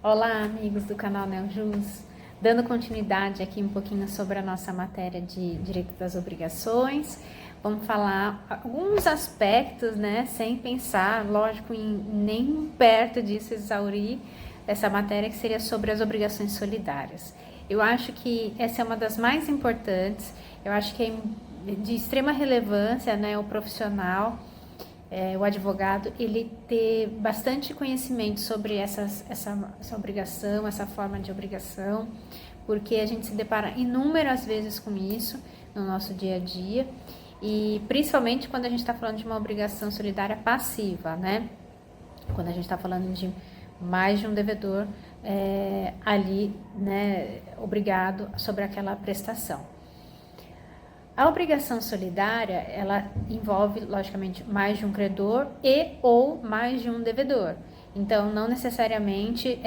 Olá, amigos do canal Neojus, dando continuidade aqui um pouquinho sobre a nossa matéria de direito das obrigações. Vamos falar alguns aspectos, né, sem pensar, lógico, em nem perto disso exaurir essa matéria que seria sobre as obrigações solidárias. Eu acho que essa é uma das mais importantes, eu acho que é de extrema relevância, né, o profissional, o advogado, ele ter bastante conhecimento sobre essa obrigação, essa forma de obrigação, porque a gente se depara inúmeras vezes com isso no nosso dia a dia, e principalmente quando a gente está falando de uma obrigação solidária passiva, né? Quando a gente está falando de mais de um devedor ali, né, obrigado sobre aquela prestação. A obrigação solidária, ela envolve, logicamente, mais de um credor ou mais de um devedor. Então, não necessariamente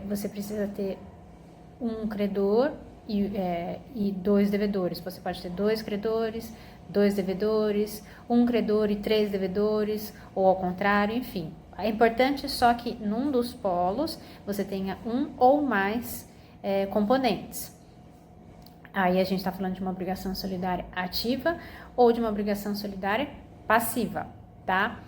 você precisa ter um credor e dois devedores. Você pode ter dois credores, dois devedores, um credor e três devedores, ou ao contrário, enfim. É importante só que num dos polos você tenha um ou mais componentes. Aí a gente está falando de uma obrigação solidária ativa ou de uma obrigação solidária passiva, tá?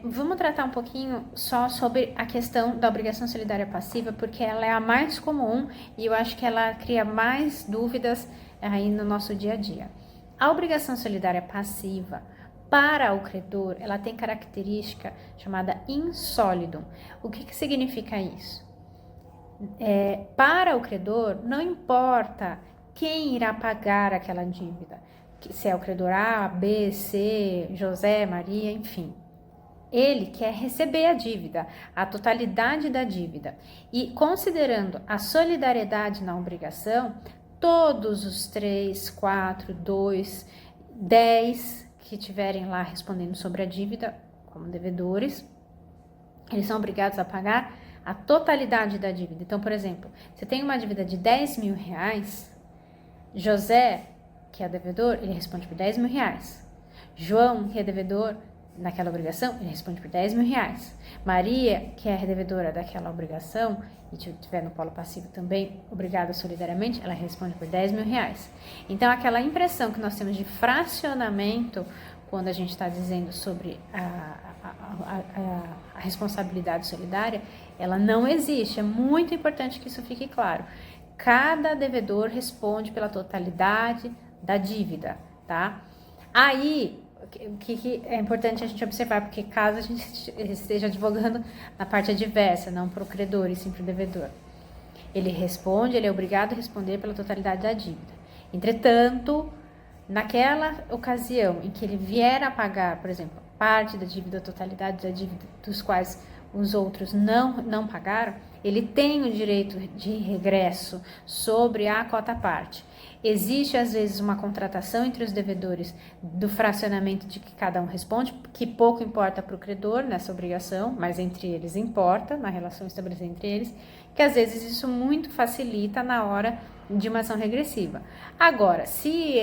Vamos tratar um pouquinho só sobre a questão da obrigação solidária passiva, porque ela é a mais comum e eu acho que ela cria mais dúvidas aí no nosso dia a dia. A obrigação solidária passiva, para o credor, ela tem característica chamada insólidum. O que significa isso? Para o credor, não importa quem irá pagar aquela dívida, se é o credor A, B, C, José, Maria, enfim. Ele quer receber a dívida, a totalidade da dívida. E considerando a solidariedade na obrigação, todos os 3, 4, 2, 10 que estiverem lá respondendo sobre a dívida como devedores, eles são obrigados a pagar a totalidade da dívida. Então, por exemplo, você tem uma dívida de 10 mil reais, José, que é devedor, ele responde por 10 mil reais. João, que é devedor naquela obrigação, ele responde por 10 mil reais. Maria, que é devedora daquela obrigação, e estiver no polo passivo também, obrigada solidariamente, ela responde por 10 mil reais. Então, aquela impressão que nós temos de fracionamento, quando a gente está dizendo sobre a responsabilidade solidária, ela não existe. É muito importante que isso fique claro. Cada devedor responde pela totalidade da dívida, tá? Aí, o que é importante a gente observar, porque caso a gente esteja advogando na parte adversa, não para o credor e sim para o devedor, ele é obrigado a responder pela totalidade da dívida. Entretanto, naquela ocasião em que ele vier a pagar, por exemplo, parte da dívida, a totalidade da dívida, dos quais os outros não pagaram, ele tem o direito de regresso sobre a cota parte. Existe, às vezes, uma contratação entre os devedores do fracionamento de que cada um responde, que pouco importa para o credor nessa obrigação, mas entre eles importa, na relação estabelecida entre eles, que às vezes isso muito facilita na hora de uma ação regressiva. Agora, se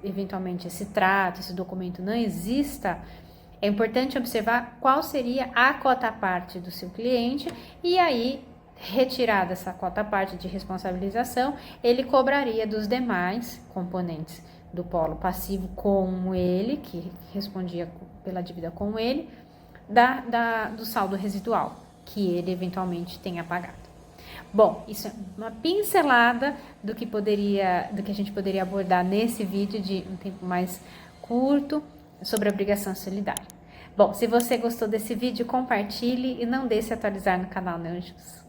eventualmente esse trato, esse documento não exista, é importante observar qual seria a cota-parte do seu cliente e aí, retirada essa cota-parte de responsabilização, ele cobraria dos demais componentes do polo passivo com ele, que respondia pela dívida com ele, do saldo residual, que ele eventualmente tenha pagado. Bom, isso é uma pincelada do que a gente poderia abordar nesse vídeo de um tempo mais curto sobre a obrigação solidária. Bom, se você gostou desse vídeo, compartilhe e não deixe de atualizar no canal Neojus.